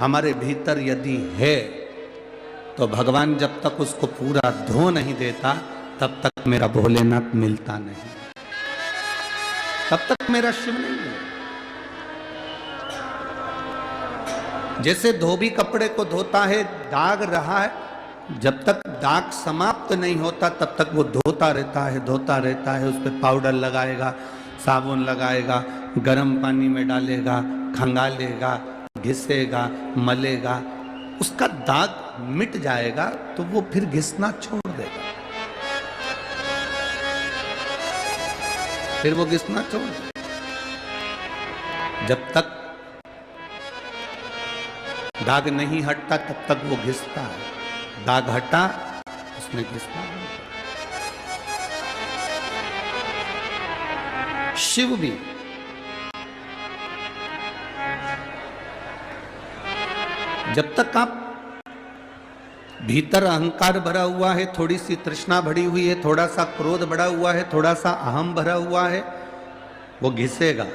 हमारे भीतर यदि है तो भगवान जब तक उसको पूरा धो नहीं देता तब तक मेरा भोलेनाथ मिलता नहीं, तब तक मेरा शिव नहीं है। जैसे धोबी कपड़े को धोता है, दाग रहा है, जब तक दाग समाप्त नहीं होता तब तक वो धोता रहता है, धोता रहता है। उस पर पाउडर लगाएगा, साबुन लगाएगा, गर्म पानी में डालेगा, खंगालेगा, घिसेगा, मलेगा, उसका दाग मिट जाएगा तो वो फिर घिसना छोड़ देगा, फिर वो घिसना छोड़ देगा। जब तक दाग नहीं हटता तब तक वो घिसता है, दाग हटा उसमें घिसना नहीं। शिव भी जब तक आप भीतर अहंकार भरा हुआ है, थोड़ी सी तृष्णा भरी हुई है, थोड़ा सा क्रोध भरा हुआ है, थोड़ा सा अहम भरा हुआ है, वो घिसेगा।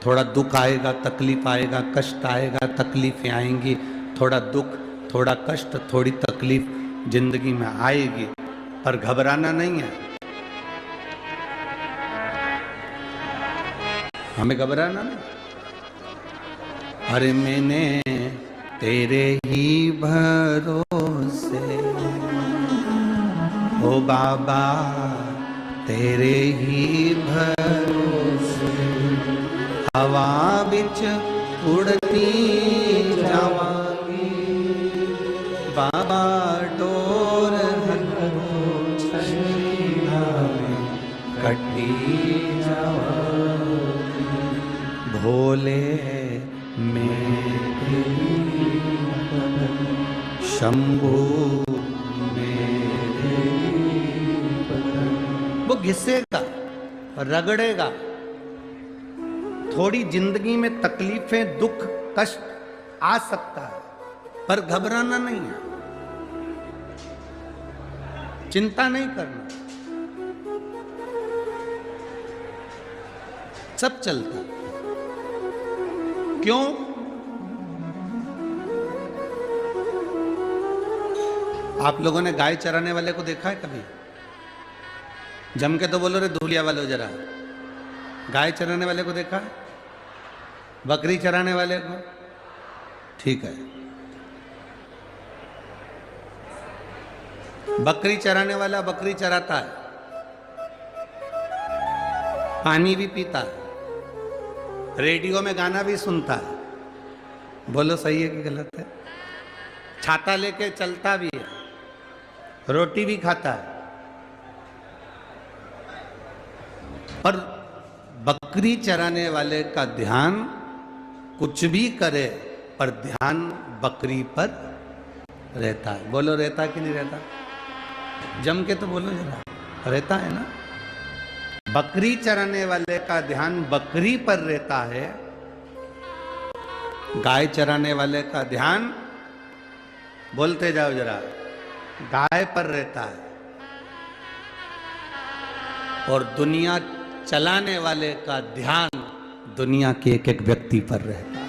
थोड़ा दुख आएगा, तकलीफ आएगा, कष्ट आएगा, तकलीफें आएंगी, थोड़ा दुख, थोड़ा कष्ट, थोड़ी तकलीफ जिंदगी में आएगी, पर घबराना नहीं है, हमें घबराना नहीं। अरे मैंने तेरे ही भरोसे ओ बाबा, तेरे ही भरोसे हवा बिच उड़ती जावांगी, बाबा डोर कटी जावांगी, भोले में शंभू में। वो घिसेगा, रगड़ेगा, थोड़ी जिंदगी में तकलीफें, दुख, कष्ट आ सकता है, पर घबराना नहीं है, चिंता नहीं करना, सब चलता है। क्यों? आप लोगों ने गाय चराने वाले को देखा है कभी? जम के तो बोलो रे धूलिया वालों जरा। गाय चराने वाले को देखा है? बकरी चराने वाले को? ठीक है, बकरी चराने वाला बकरी चराता है, पानी भी पीता है, रेडियो में गाना भी सुनता है, बोलो सही है कि गलत है? छाता लेके चलता भी है, रोटी भी खाता है, पर बकरी चराने वाले का ध्यान कुछ भी करे पर ध्यान बकरी पर रहता है। बोलो रहता कि नहीं रहता? जम के तो बोलो जरा, रहता है ना? बकरी चराने वाले का ध्यान बकरी पर रहता है, गाय चराने वाले का ध्यान, बोलते जाओ जरा, गाय पर रहता है, और दुनिया चलाने वाले का ध्यान दुनिया के एक एक व्यक्ति पर रहता है।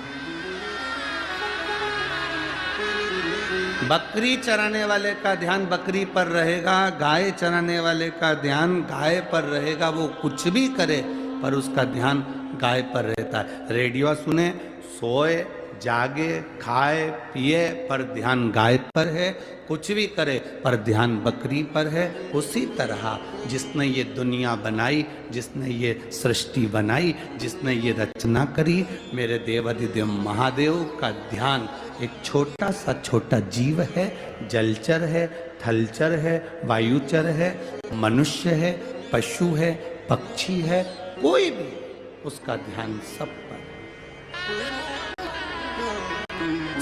बकरी चराने वाले का ध्यान बकरी पर रहेगा, गाय चराने वाले का ध्यान गाय पर रहेगा। वो कुछ भी करे पर उसका ध्यान गाय पर रहता है। रेडियो सुने, सोए, जागे, खाए, पिए, पर ध्यान गाय पर है। कुछ भी करे पर ध्यान बकरी पर है। उसी तरह जिसने ये दुनिया बनाई, जिसने ये सृष्टि बनाई, जिसने ये रचना करी, मेरे देवाधिदेव महादेव का ध्यान एक छोटा सा छोटा जीव है, जलचर है, थलचर है, वायुचर है, मनुष्य है, पशु है, पक्षी है, कोई भी, उसका ध्यान सब पर,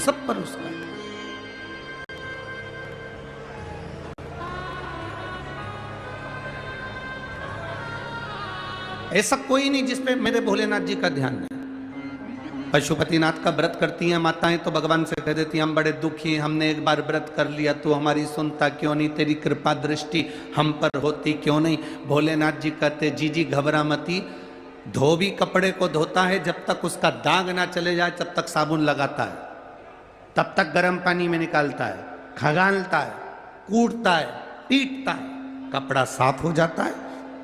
सब पर उसका। ऐसा कोई नहीं जिसपे मेरे भोलेनाथ जी का ध्यान नहीं। पशुपतिनाथ का व्रत करती हैं माताएं तो भगवान से कह देती हैं, हम बड़े दुखी, हमने एक बार व्रत कर लिया, तू हमारी सुनता क्यों नहीं, तेरी कृपा दृष्टि हम पर होती क्यों नहीं। भोलेनाथ जी कहते, जी जी घबरा मती, धोबी कपड़े को धोता है, जब तक उसका दाग ना चले जाए तब तक साबुन लगाता है, तब तक गर्म पानी में निकालता है, खगालता है, कूटता है, पीटता है, कपड़ा साफ हो जाता है,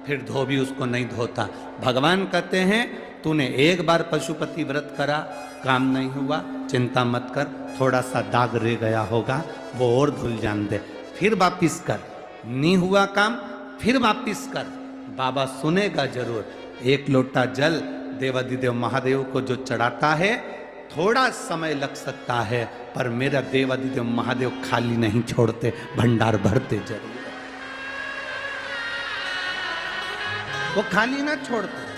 फिर धो भी उसको नहीं धोता। भगवान कहते हैं तूने एक बार पशुपति व्रत करा, काम नहीं हुआ, चिंता मत कर, थोड़ा सा दाग रह गया होगा, वो और धुल जान दे, फिर वापिस कर, नहीं हुआ काम फिर वापिस कर, बाबा सुनेगा जरूर। एक लोटा जल देवाधिदेव महादेव को जो चढ़ाता है, थोड़ा समय लग सकता है, पर मेरा देवाधिदेव महादेव खाली नहीं छोड़ते, भंडार भरते जरूर। वो खाली ना छोड़ते,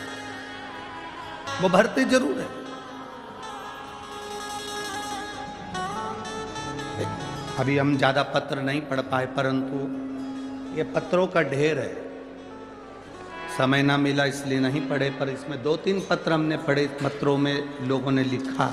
वो भरते जरूर है। अभी हम ज्यादा पत्र नहीं पढ़ पाए, परंतु ये पत्रों का ढेर है, समय ना मिला इसलिए नहीं पढ़े, पर इसमें 2-3 पत्र हमने पढ़े। पत्रों में लोगों ने लिखा,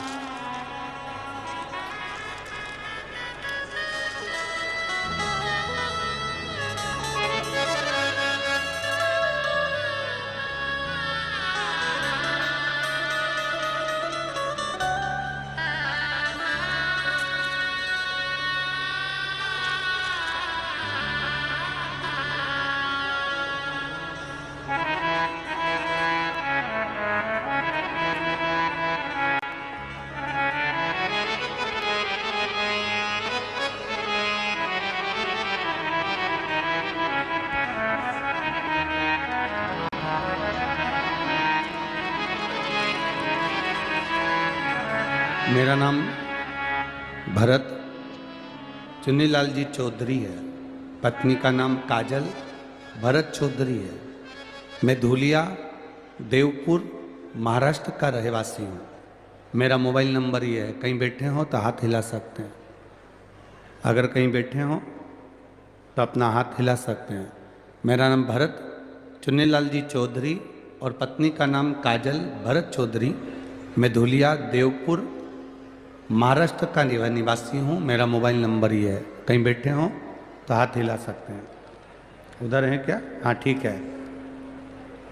मेरा नाम भरत चुन्नीलाल जी चौधरी है, पत्नी का नाम काजल भरत चौधरी है। मैं धूलिया देवपुर महाराष्ट्र का रहवासी हूँ। मेरा मोबाइल नंबर ये है, कहीं बैठे हो तो हाथ हिला सकते हैं, अगर कहीं बैठे हो तो अपना हाथ हिला सकते हैं। मेरा नाम भरत चुन्नीलाल जी चौधरी और पत्नी का नाम काजल भरत चौधरी। मैं धूलिया देवपुर महाराष्ट्र का निवासी हूँ। मेरा मोबाइल नंबर ये है, कहीं बैठे हो तो हाथ हिला सकते हैं। उधर हैं क्या? हाँ ठीक है,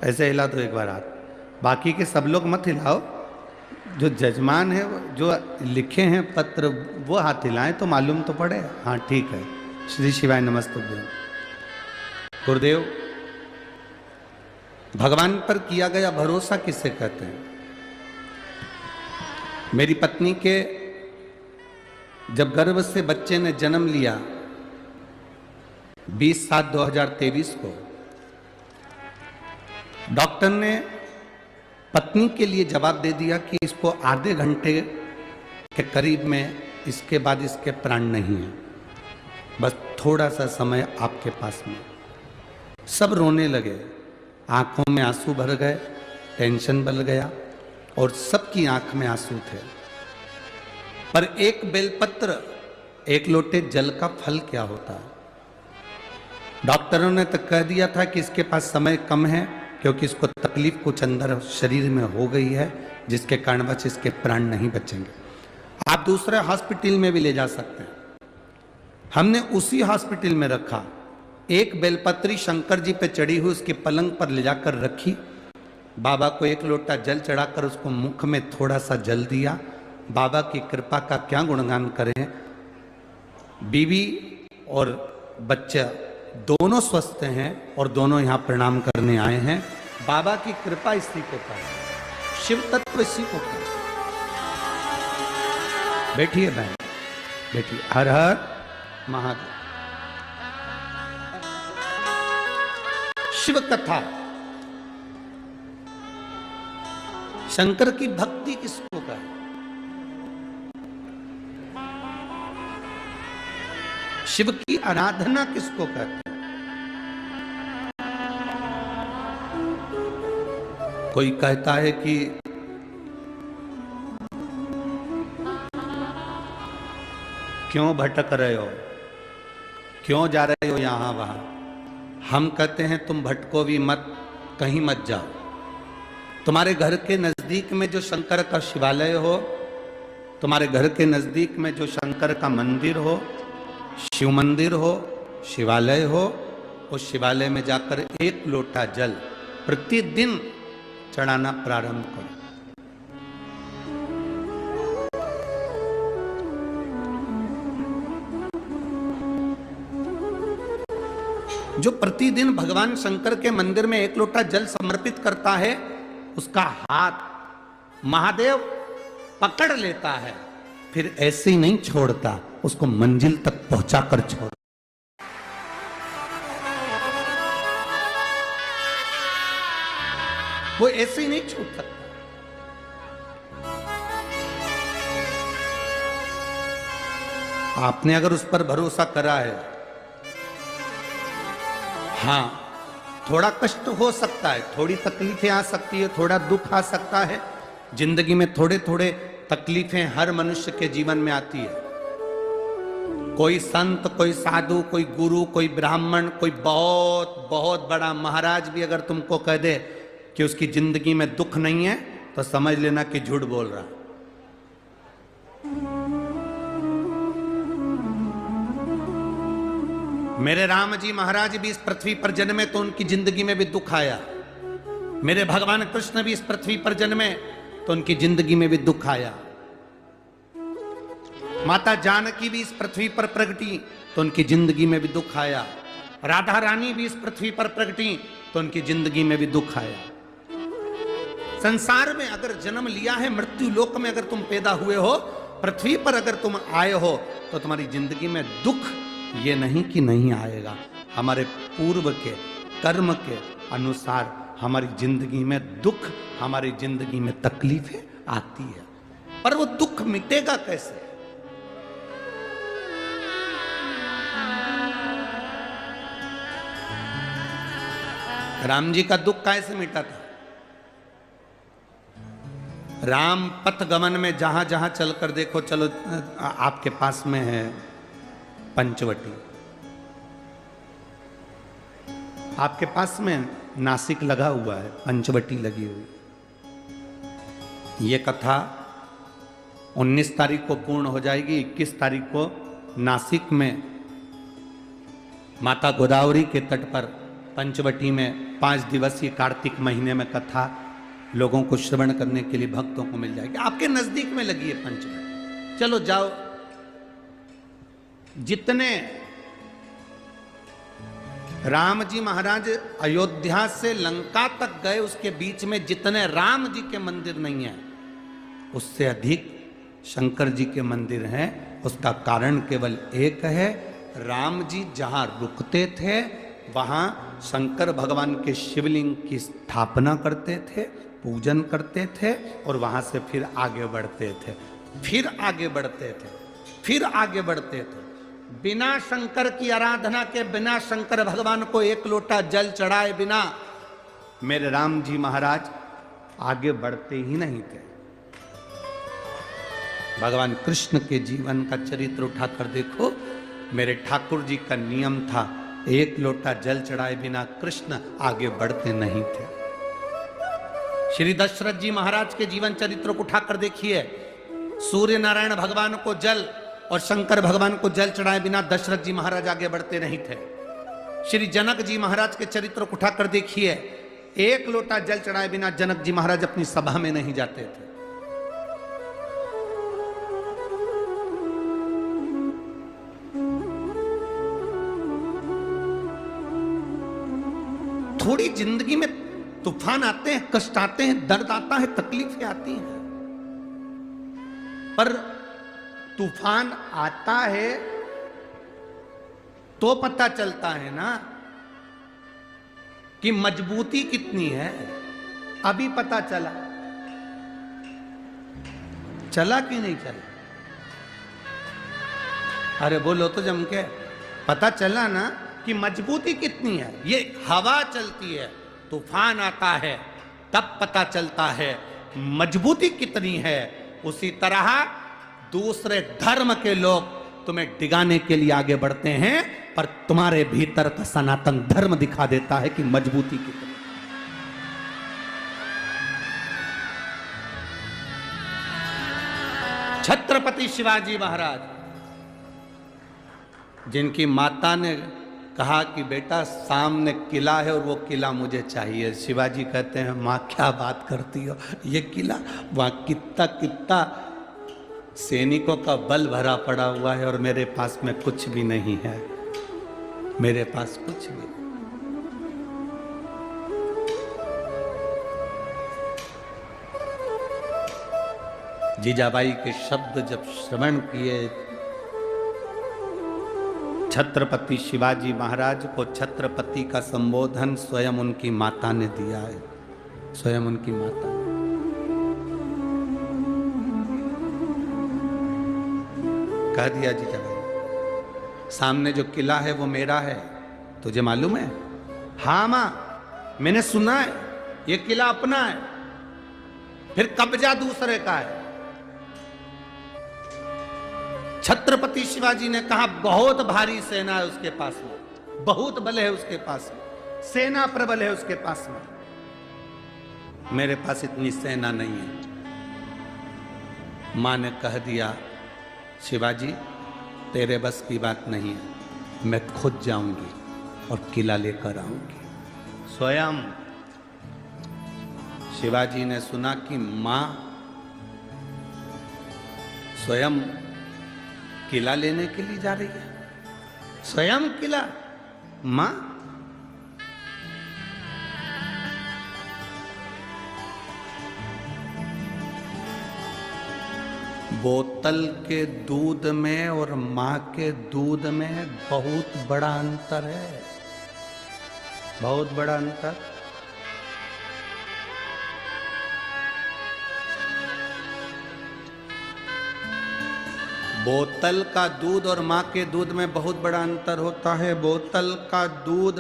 ऐसे हिला दो एक बार हाथ, बाकी के सब लोग मत हिलाओ। जो जजमान है, जो लिखे हैं पत्र, वो हाथ हिलाएं तो मालूम तो पड़े। हाँ ठीक है। श्री शिवाय नमस्ते। गुरुदेव, भगवान पर किया गया भरोसा किसे कहते हैं? मेरी पत्नी के जब गर्भ से बच्चे ने जन्म लिया 20/7/2023 को, डॉक्टर ने पत्नी के लिए जवाब दे दिया कि इसको आधे घंटे के करीब में, इसके बाद इसके प्राण नहीं है, बस थोड़ा सा समय आपके पास में। सब रोने लगे, आंखों में आंसू भर गए, टेंशन बढ़ गया और सबकी आंख में आंसू थे। पर एक बेलपत्र, एक लोटे जल का फल क्या होता है? डॉक्टरों ने तो कह दिया था कि इसके पास समय कम है, क्योंकि इसको तकलीफ कुछ अंदर शरीर में हो गई है, जिसके कारणवश इसके प्राण नहीं बचेंगे। आप दूसरे हॉस्पिटल में भी ले जा सकते हैं। हमने उसी हॉस्पिटल में रखा। एक बेलपत्री शंकर जी पे चढ़ी हुई उसकी पलंग पर ले जाकर रखी, बाबा को एक लोटा जल चढ़ाकर उसको मुख में थोड़ा सा जल दिया। बाबा की कृपा का क्या गुणगान करें, बीवी और बच्चा दोनों स्वस्थ हैं और दोनों यहाँ प्रणाम करने आए हैं। बाबा की कृपा इसी को कहा, शिव तत्व इसी को कहा। बैठिए बहन, बैठिए। हर हर महादेव। शिव कथा, शंकर की भक्ति किसको कहे? शिव की आराधना किसको कहते हैं? कोई कहता है कि क्यों भटक रहे हो, क्यों जा रहे हो यहां वहां। हम कहते हैं तुम भटको भी मत, कहीं मत जाओ। तुम्हारे घर के नजदीक में जो शंकर का शिवालय हो, तुम्हारे घर के नजदीक में जो शंकर का मंदिर हो, शिव मंदिर हो, शिवालय हो, उस शिवालय में जाकर एक लोटा जल प्रतिदिन चढ़ाना प्रारंभ करो। जो प्रतिदिन भगवान शंकर के मंदिर में एक लोटा जल समर्पित करता है, उसका हाथ महादेव पकड़ लेता है, फिर ऐसे ही नहीं छोड़ता, उसको मंजिल तक पहुंचाकर छोड़। वो ऐसे ही नहीं छूट सकता। आपने अगर उस पर भरोसा करा है, हां, थोड़ा कष्ट हो सकता है, थोड़ी तकलीफें आ सकती है, थोड़ा दुख आ सकता है। जिंदगी में थोड़े थोड़े तकलीफें हर मनुष्य के जीवन में आती है। कोई संत, कोई साधु, कोई गुरु, कोई ब्राह्मण, कोई बहुत बहुत बड़ा महाराज भी अगर तुमको कह दे कि उसकी जिंदगी में दुख नहीं है, तो समझ लेना कि झूठ बोल रहा। मेरे राम जी महाराज भी इस पृथ्वी पर जन्मे तो उनकी जिंदगी में भी दुख आया। मेरे भगवान कृष्ण भी इस पृथ्वी पर जन्मे तो उनकी जिंदगी में भी दुख आया। माता जानकी भी इस पृथ्वी पर प्रगटी तो उनकी जिंदगी में भी दुख आया। राधा रानी भी इस पृथ्वी पर प्रगटी तो उनकी जिंदगी में भी दुख आया। संसार में अगर जन्म लिया है, मृत्यु लोक में अगर तुम पैदा हुए हो, पृथ्वी पर अगर तुम आए हो, तो तुम्हारी जिंदगी में दुख ये नहीं कि नहीं आएगा। हमारे पूर्व के कर्म के अनुसार हमारी जिंदगी में दुख, हमारी जिंदगी में तकलीफें आती है, पर वो दुख मिटेगा कैसे? राम जी का दुख कैसे मिटा था? राम पथ गमन में जहां जहां चलकर देखो, चलो आपके पास में है पंचवटी, आपके पास में नासिक लगा हुआ है, पंचवटी लगी हुई। ये कथा 19 तारीख को पूर्ण हो जाएगी। 21 तारीख को नासिक में माता गोदावरी के तट पर पंचवटी में 5 दिवसीय कार्तिक महीने में कथा लोगों को श्रवण करने के लिए भक्तों को मिल जाएगी। आपके नजदीक में लगी है पंचवटी, चलो जाओ। जितने राम जी महाराज अयोध्या से लंका तक गए, उसके बीच में जितने राम जी के मंदिर नहीं है, उससे अधिक शंकर जी के मंदिर हैं। उसका कारण केवल एक है, राम जी जहां रुकते थे वहां शंकर भगवान के शिवलिंग की स्थापना करते थे, पूजन करते थे, और वहां से फिर आगे बढ़ते थे, फिर आगे बढ़ते थे, फिर आगे बढ़ते थे। बिना शंकर की आराधना के, बिना शंकर भगवान को एक लोटा जल चढ़ाए बिना मेरे राम जी महाराज आगे बढ़ते ही नहीं थे। भगवान कृष्ण के जीवन का चरित्र उठाकर देखो। मेरे ठाकुर जी का नियम था, एक लोटा जल चढ़ाए बिना कृष्ण आगे बढ़ते नहीं थे। श्री दशरथ जी महाराज के जीवन चरित्र को उठाकर देखिए। सूर्य नारायण भगवान को जल और शंकर भगवान को जल चढ़ाए बिना दशरथ जी महाराज आगे बढ़ते नहीं थे। श्री जनक जी महाराज के चरित्र को उठाकर देखिए। एक लोटा जल चढ़ाए बिना जनक जी महाराज अपनी सभा में नहीं जाते थे। थोड़ी जिंदगी में तूफान आते हैं, कष्ट आते हैं, दर्द आता है, तकलीफें आती हैं, पर तूफान आता है तो पता चलता है ना कि मजबूती कितनी है। अभी पता चला, चला कि नहीं चला? अरे बोलो तो जम के, पता चला ना कि मजबूती कितनी है। ये हवा चलती है, तूफान आता है, तब पता चलता है मजबूती कितनी है। उसी तरह दूसरे धर्म के लोग तुम्हें डिगाने के लिए आगे बढ़ते हैं, पर तुम्हारे भीतर का सनातन धर्म दिखा देता है कि मजबूती कितनी। छत्रपति शिवाजी महाराज, जिनकी माता ने कहा कि बेटा सामने किला है और वो किला मुझे चाहिए, शिवाजी कहते हैं माँ क्या बात करती हो, ये किला वहाँ कितना सैनिकों का बल भरा पड़ा हुआ है और मेरे पास में कुछ भी नहीं है, मेरे पास कुछ भी नहीं। जीजाबाई के शब्द जब श्रवण किए, छत्रपति शिवाजी महाराज को छत्रपति का संबोधन स्वयं उनकी माता ने दिया है, स्वयं उनकी माता ने। कह दिया जीजाबाई, सामने जो किला है वो मेरा है, तुझे मालूम है? हाँ मां, मैंने सुना है, ये किला अपना है, फिर कब्जा दूसरे का है। छत्रपति शिवाजी ने कहा, बहुत भारी सेना है उसके पास में, बहुत बल है उसके पास में, सेना प्रबल है उसके पास में, मेरे पास इतनी सेना नहीं है। मां ने कह दिया, शिवाजी तेरे बस की बात नहीं है, मैं खुद जाऊंगी और किला लेकर आऊंगी। स्वयं शिवाजी ने सुना कि मां स्वयं किला लेने के लिए जा रही है, स्वयं किला। मां बोतल के दूध में और मां के दूध में बहुत बड़ा अंतर है, बहुत बड़ा अंतर। बोतल का दूध और मां के दूध में बहुत बड़ा अंतर होता है। बोतल का दूध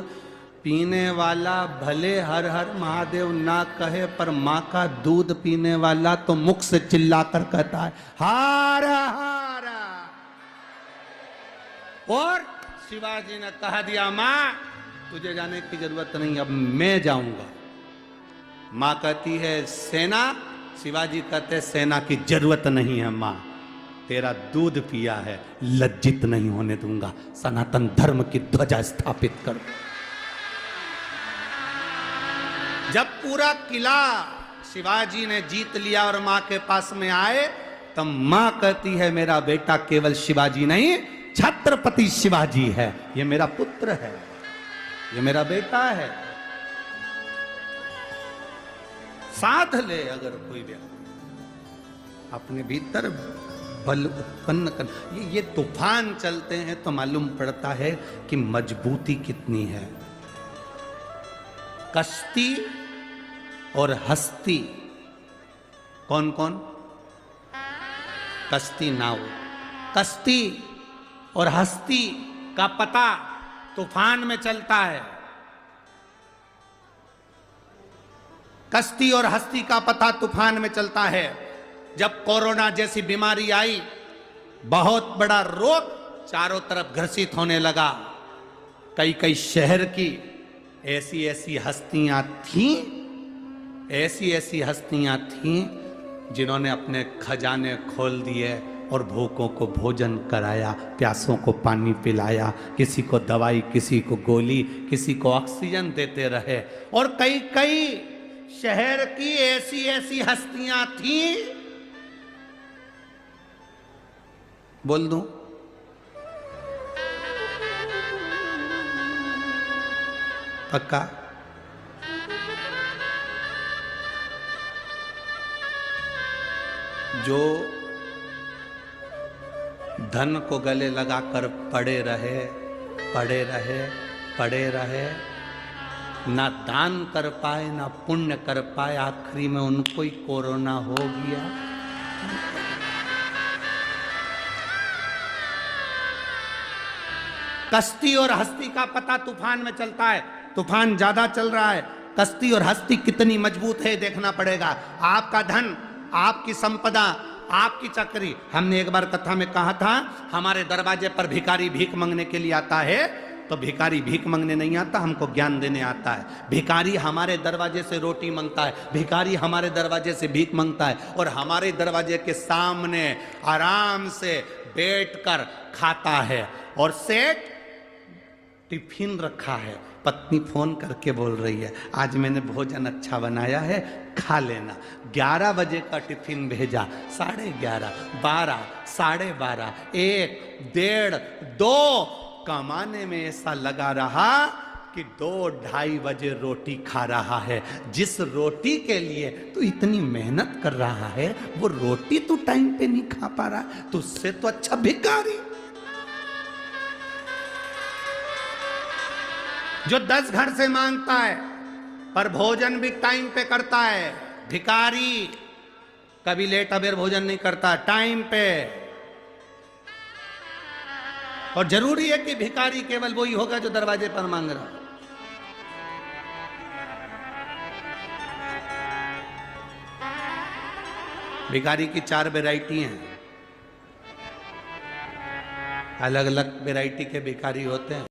पीने वाला भले हर हर महादेव ना कहे, पर मां का दूध पीने वाला तो मुख से चिल्लाकर कहता है हार हार। और शिवाजी ने कह दिया, मां तुझे जाने की जरूरत नहीं, अब मैं जाऊंगा। मां कहती है सेना, शिवाजी कहते सेना की जरूरत नहीं है मां, तेरा दूध पिया है, लज्जित नहीं होने दूंगा, सनातन धर्म की ध्वजा स्थापित कर। जब पूरा किला शिवाजी ने जीत लिया और मां के पास में आए, तब मां कहती है मेरा बेटा केवल शिवाजी नहीं, छत्रपति शिवाजी है, ये मेरा पुत्र है, ये मेरा बेटा है। साध ले अगर कोई व्यक्ति अपने भीतर बल उत्पन्न कर, ये तूफान चलते हैं तो मालूम पड़ता है कि मजबूती कितनी है। कश्ती और हस्ती, कौन कौन? कश्ती नाव, कश्ती और हस्ती का पता तूफान में चलता है। कश्ती और हस्ती का पता तूफान में चलता है। जब कोरोना जैसी बीमारी आई, बहुत बड़ा रोग चारों तरफ घर्षित होने लगा, कई कई शहर की ऐसी ऐसी हस्तियां थीं, ऐसी ऐसी हस्तियां थीं जिन्होंने अपने खजाने खोल दिए और भूखों को भोजन कराया, प्यासों को पानी पिलाया, किसी को दवाई, किसी को गोली, किसी को ऑक्सीजन देते रहे। और कई कई शहर की ऐसी ऐसी हस्तियां थीं, बोल दूं, पक्का? जो धन को गले लगाकर पड़े रहे, पड़े रहे, पड़े रहे, ना दान कर पाए ना पुण्य कर पाए, आखिरी में उनको ही कोरोना हो गया। कश्ती और हस्ती का पता तूफान में चलता है। तूफान ज्यादा चल रहा है, कश्ती और हस्ती कितनी मजबूत है देखना पड़ेगा। आपका धन, आपकी संपदा, आपकी चक्री। हमने एक बार कथा में कहा था, हमारे दरवाजे पर भिखारी भीख मांगने के लिए आता है, तो भिखारी भीख मांगने नहीं आता, हमको ज्ञान देने आता है। भिखारी हमारे दरवाजे से रोटी मांगता है, भिखारी हमारे दरवाजे से भीख मांगता है, और हमारे दरवाजे के सामने आराम से बैठकर खाता है। और सेठ टिफिन रखा है, पत्नी फोन करके बोल रही है आज मैंने भोजन अच्छा बनाया है, खा लेना। 11 बजे का टिफिन भेजा, 11:30, 12, 12:30, 1, 1:30, 2 कमाने में ऐसा लगा रहा कि 2-2:30 बजे रोटी खा रहा है। जिस रोटी के लिए तू इतनी मेहनत कर रहा है वो रोटी तू टाइम पे नहीं खा पा रहा, तो उससे तो अच्छा भिखारी जो 10 घर से मांगता है पर भोजन भी टाइम पे करता है। भिखारी कभी लेट अबेर भोजन नहीं करता, टाइम पे। और जरूरी है कि भिखारी केवल वही होगा जो दरवाजे पर मांग रहा है। भिखारी की 4 वैरायटी हैं, अलग अलग वैरायटी के भिखारी होते हैं।